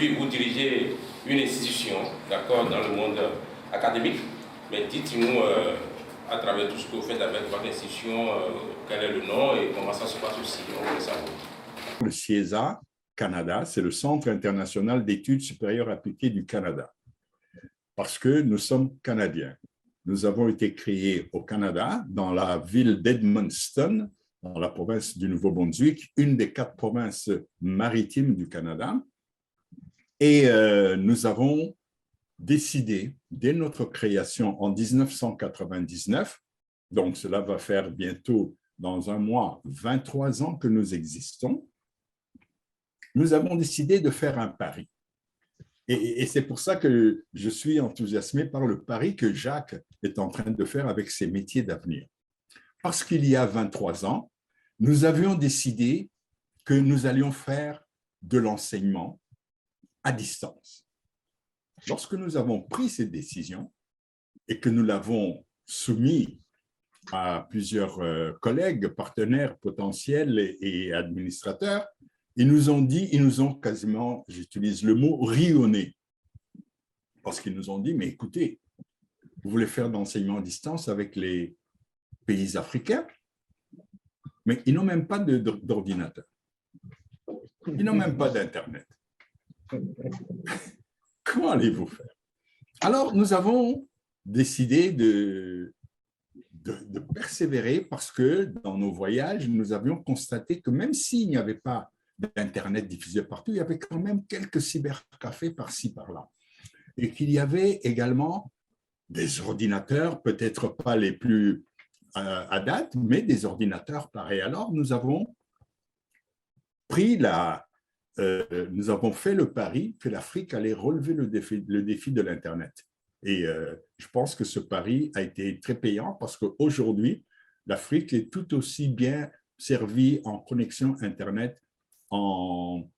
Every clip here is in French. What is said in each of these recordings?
aujourd'hui, vous dirigez une institution, d'accord, dans le monde académique. Mais dites-nous, à travers tout ce que vous faites avec votre institution, quel est le nom et comment ça se passe aussi, on veut savoir. Le CIESA Canada, c'est le Centre international d'études supérieures appliquées du Canada, parce que nous sommes Canadiens. Nous avons été créés au Canada, dans la ville d'Edmundston, dans la province du Nouveau-Brunswick, une des 4 provinces maritimes du Canada. Et nous avons décidé, dès notre création en 1999, donc cela va faire bientôt, dans un mois, 23 ans que nous existons, nous avons décidé de faire un pari. Et c'est pour ça que je suis enthousiasmé par le pari que Jacques est en train de faire avec ses métiers d'avenir. Parce qu'il y a 23 ans, nous avions décidé que nous allions faire de l'enseignement à distance. Lorsque nous avons pris cette décision et que nous l'avons soumis à plusieurs collègues, partenaires potentiels et administrateurs, ils nous ont quasiment, j'utilise le mot, rionné. Parce qu'ils nous ont dit, mais écoutez, vous voulez faire de l'enseignement à distance avec les pays africains, mais ils n'ont même pas d'ordinateur. Ils n'ont même pas d'Internet. Comment allez-vous faire? Alors, nous avons décidé de persévérer parce que dans nos voyages, nous avions constaté que même s'il n'y avait pas d'Internet diffusé partout, il y avait quand même quelques cybercafés par-ci, par-là. Et qu'il y avait également des ordinateurs, peut-être pas les plus à date, mais des ordinateurs pareils. Alors, nous avons nous avons fait le pari que l'Afrique allait relever le défi de l'Internet. Et je pense que ce pari a été très payant parce qu'aujourd'hui, l'Afrique est tout aussi bien servie en connexion Internet, en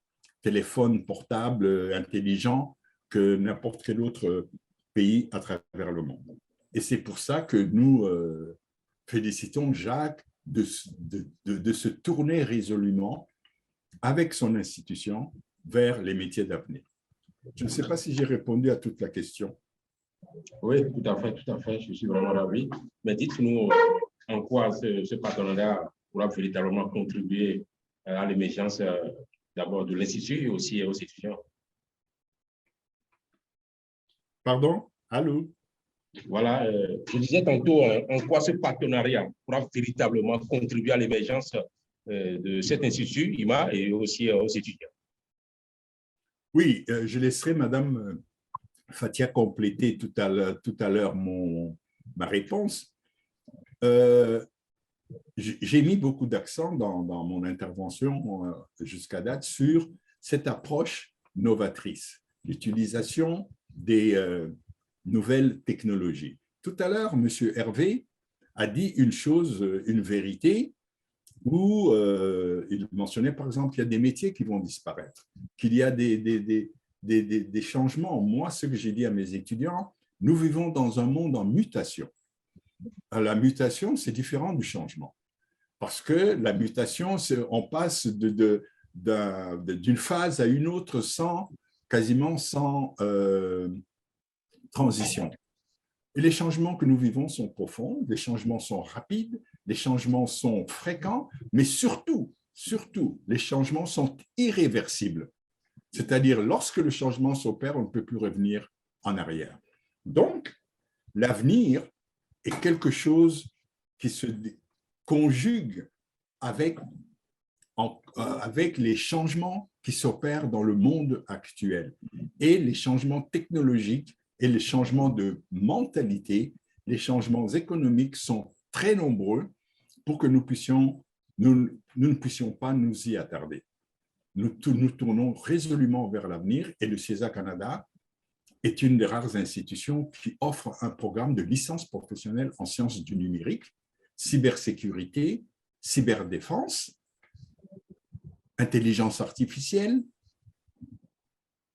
téléphone portable intelligent que n'importe quel autre pays à travers le monde. Et c'est pour ça que nous félicitons Jacques de se tourner résolument avec son institution vers les métiers d'avenir. Je ne sais pas si j'ai répondu à toute la question. Oui, tout à fait, je suis vraiment ravi. Mais dites-nous en quoi ce partenariat pourra véritablement contribuer à l'émergence d'abord de l'Institut et aussi aux étudiants. Pardon? Allô? Voilà, je disais tantôt en quoi ce partenariat pourra véritablement contribuer à l'émergence de cet institut, IMA, et aussi aux étudiants. Oui, je laisserai Madame Fatia compléter tout à l'heure ma réponse. J'ai mis beaucoup d'accent dans mon intervention jusqu'à date sur cette approche novatrice, l'utilisation des nouvelles technologies. Tout à l'heure, M. Hervé a dit une chose, une vérité, où il mentionnait par exemple qu'il y a des métiers qui vont disparaître, qu'il y a des changements. Moi, ce que j'ai dit à mes étudiants, nous vivons dans un monde en mutation. La mutation, c'est différent du changement. Parce que la mutation, on passe d'une phase à une autre quasiment sans transition. Et les changements que nous vivons sont profonds, les changements sont rapides, les changements sont fréquents, mais surtout, les changements sont irréversibles. C'est-à-dire, lorsque le changement s'opère, on ne peut plus revenir en arrière. Donc, l'avenir est quelque chose qui se conjugue avec les changements qui s'opèrent dans le monde actuel et les changements technologiques et les changements de mentalité, les changements économiques sont très nombreux pour que nous ne puissions pas nous y attarder. Nous tournons résolument vers l'avenir et le CIESA Canada est une des rares institutions qui offre un programme de licence professionnelle en sciences du numérique, cybersécurité, cyberdéfense, intelligence artificielle,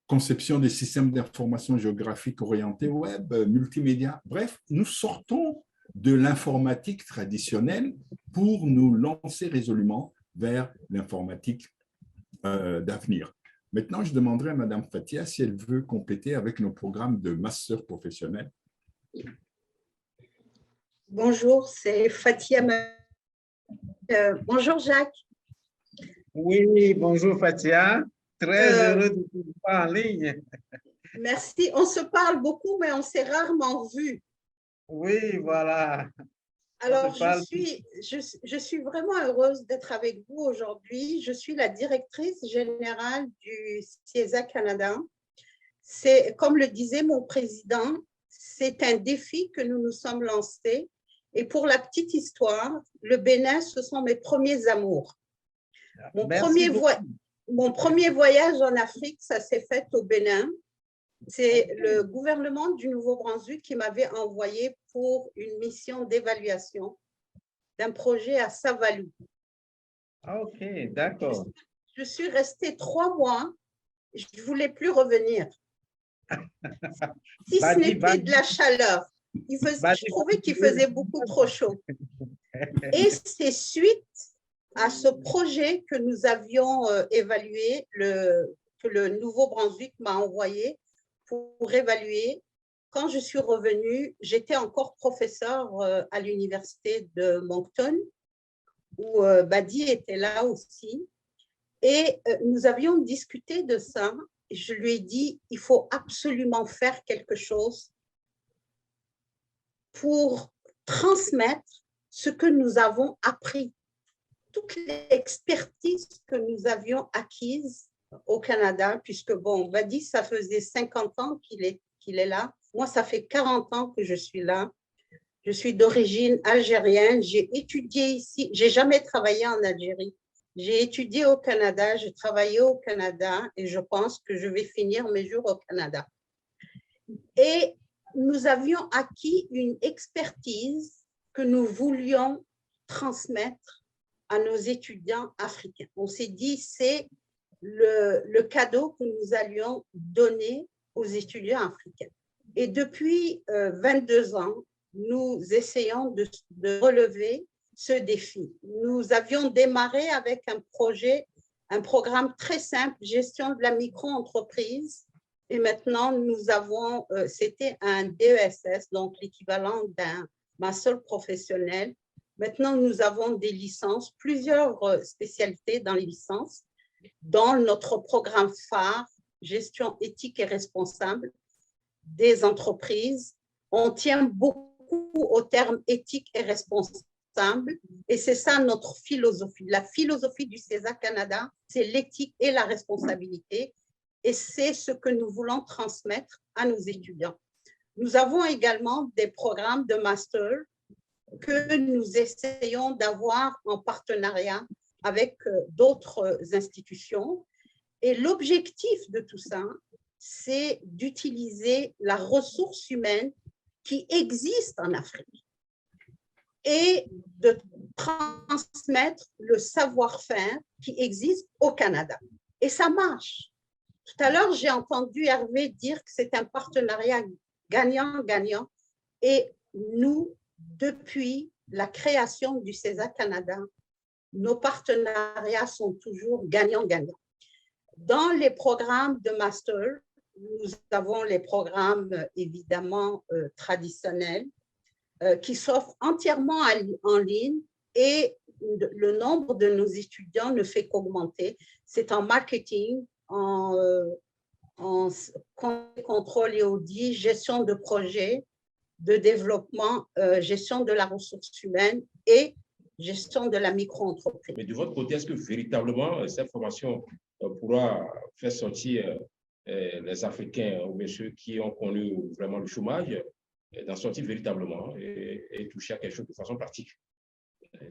conception des systèmes d'information géographique orientés web, multimédia. Bref, nous sortons de l'informatique traditionnelle pour nous lancer résolument vers l'informatique d'avenir. Maintenant, je demanderai à Mme Fathia si elle veut compléter avec nos programmes de master professionnel. Bonjour, c'est Fathia. Bonjour Jacques. Oui, bonjour Fathia. Très heureux de vous voir en ligne. Merci. On se parle beaucoup, mais on s'est rarement vu. Oui, voilà. Alors, je suis vraiment heureuse d'être avec vous aujourd'hui. Je suis la directrice générale du CIESA Canada. C'est, comme le disait mon président, c'est un défi que nous nous sommes lancés. Et pour la petite histoire, le Bénin, ce sont mes premiers amours. Mon premier voyage en Afrique, ça s'est fait au Bénin. C'est le gouvernement du Nouveau-Brunswick qui m'avait envoyé pour une mission d'évaluation d'un projet à Savalou. OK, d'accord. Je suis restée 3 mois. Je ne voulais plus revenir. Si ce n'était de la chaleur. Je trouvais qu'il faisait beaucoup trop chaud. Et c'est suite à ce projet que nous avions évalué, que le Nouveau-Brunswick m'a envoyé pour évaluer. Quand je suis revenue, j'étais encore professeure à l'université de Moncton, où Badi était là aussi. Et nous avions discuté de ça. Et je lui ai dit, il faut absolument faire quelque chose pour transmettre ce que nous avons appris, toute l'expertise que nous avions acquise au Canada, puisque, bon, Badi, ça faisait 50 ans qu'il est là. Moi, ça fait 40 ans que je suis là. Je suis d'origine algérienne. J'ai étudié ici. Je n'ai jamais travaillé en Algérie. J'ai étudié au Canada, j'ai travaillé au Canada et je pense que je vais finir mes jours au Canada. Et nous avions acquis une expertise que nous voulions transmettre à nos étudiants africains. On s'est dit, c'est le cadeau que nous allions donner aux étudiants africains. Et depuis 22 ans, nous essayons de relever ce défi. Nous avions démarré avec un programme très simple, gestion de la micro-entreprise. Et maintenant, nous avons, c'était un DESS, donc l'équivalent d'un master professionnel. Maintenant, nous avons des licences, plusieurs spécialités dans les licences. Dans notre programme phare, gestion éthique et responsable des entreprises, on tient beaucoup au terme éthique et responsable. Et c'est ça notre philosophie. La philosophie du CIESA Canada, c'est l'éthique et la responsabilité. Et c'est ce que nous voulons transmettre à nos étudiants. Nous avons également des programmes de master que nous essayons d'avoir en partenariat avec d'autres institutions. Et l'objectif de tout ça, c'est d'utiliser la ressource humaine qui existe en Afrique et de transmettre le savoir-faire qui existe au Canada. Et ça marche. Tout à l'heure, j'ai entendu Hervé dire que c'est un partenariat gagnant-gagnant. Et nous, depuis la création du CIESA Canada, nos partenariats sont toujours gagnant-gagnant. Dans les programmes de master, nous avons les programmes évidemment traditionnels qui s'offrent entièrement en ligne et le nombre de nos étudiants ne fait qu'augmenter. C'est en marketing, en contrôle et audit, gestion de projet, de développement, gestion de la ressource humaine et gestion de la micro-entreprise. Mais de votre côté, est-ce que véritablement cette formation pourra faire sortir les Africains ou bien ceux qui ont connu vraiment le chômage, d'en sortir véritablement et toucher à quelque chose de façon pratique?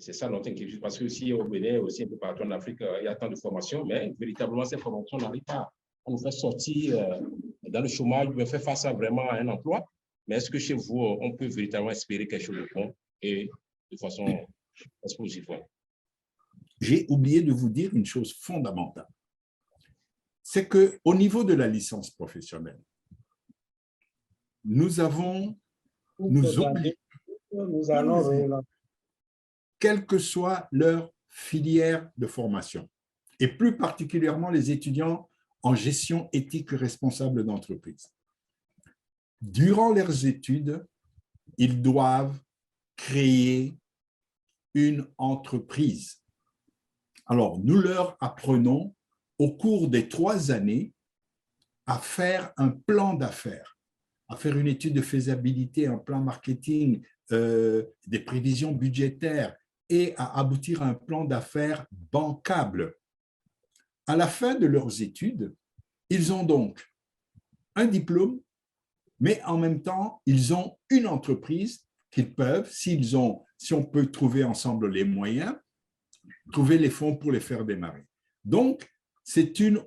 C'est ça notre inquiétude, parce que aussi au Bénin, aussi un peu partout en Afrique, il y a tant de formations, mais véritablement ces formations n'arrivent pas à nous faire sortir dans le chômage, ou faire face à vraiment un emploi. Mais est-ce que chez vous, on peut véritablement espérer quelque chose de bon et de façon explosive? J'ai oublié de vous dire une chose fondamentale. C'est qu'au niveau de la licence professionnelle, nous obligons, quelle que soit leur filière de formation, et plus particulièrement les étudiants en gestion éthique responsable d'entreprise. Durant leurs études, ils doivent créer une entreprise. Alors, nous leur apprenons au cours des 3 années à faire un plan d'affaires, à faire une étude de faisabilité, un plan marketing, des prévisions budgétaires et à aboutir à un plan d'affaires bancable. À la fin de leurs études, ils ont donc un diplôme, mais en même temps, ils ont une entreprise qu'ils peuvent, si on peut trouver ensemble les moyens, trouver les fonds pour les faire démarrer. Donc, c'est une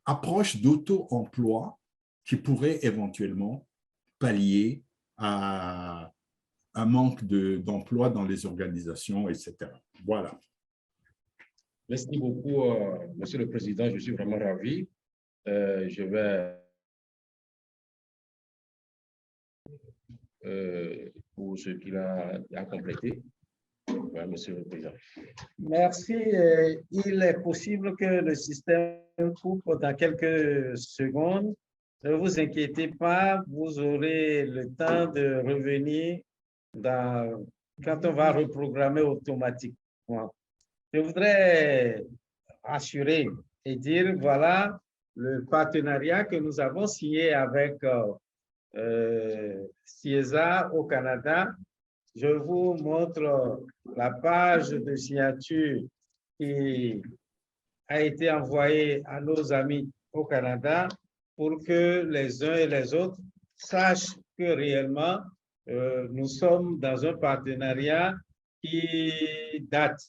approche d'auto-emploi qui pourrait éventuellement pallier à un manque d'emploi dans les organisations, etc. Voilà. Merci beaucoup, Monsieur le Président. Je suis vraiment ravi. Je vais, pour ce qu'il a complété. Ouais, Monsieur le Président. Merci. Il est possible que le système coupe dans quelques secondes. Ne vous inquiétez pas, vous aurez le temps de revenir quand on va reprogrammer automatiquement. Je voudrais assurer et dire, voilà, le partenariat que nous avons signé avec CIESA au Canada. Je vous montre la page de signature qui a été envoyée à nos amis au Canada pour que les uns et les autres sachent que réellement, nous sommes dans un partenariat qui date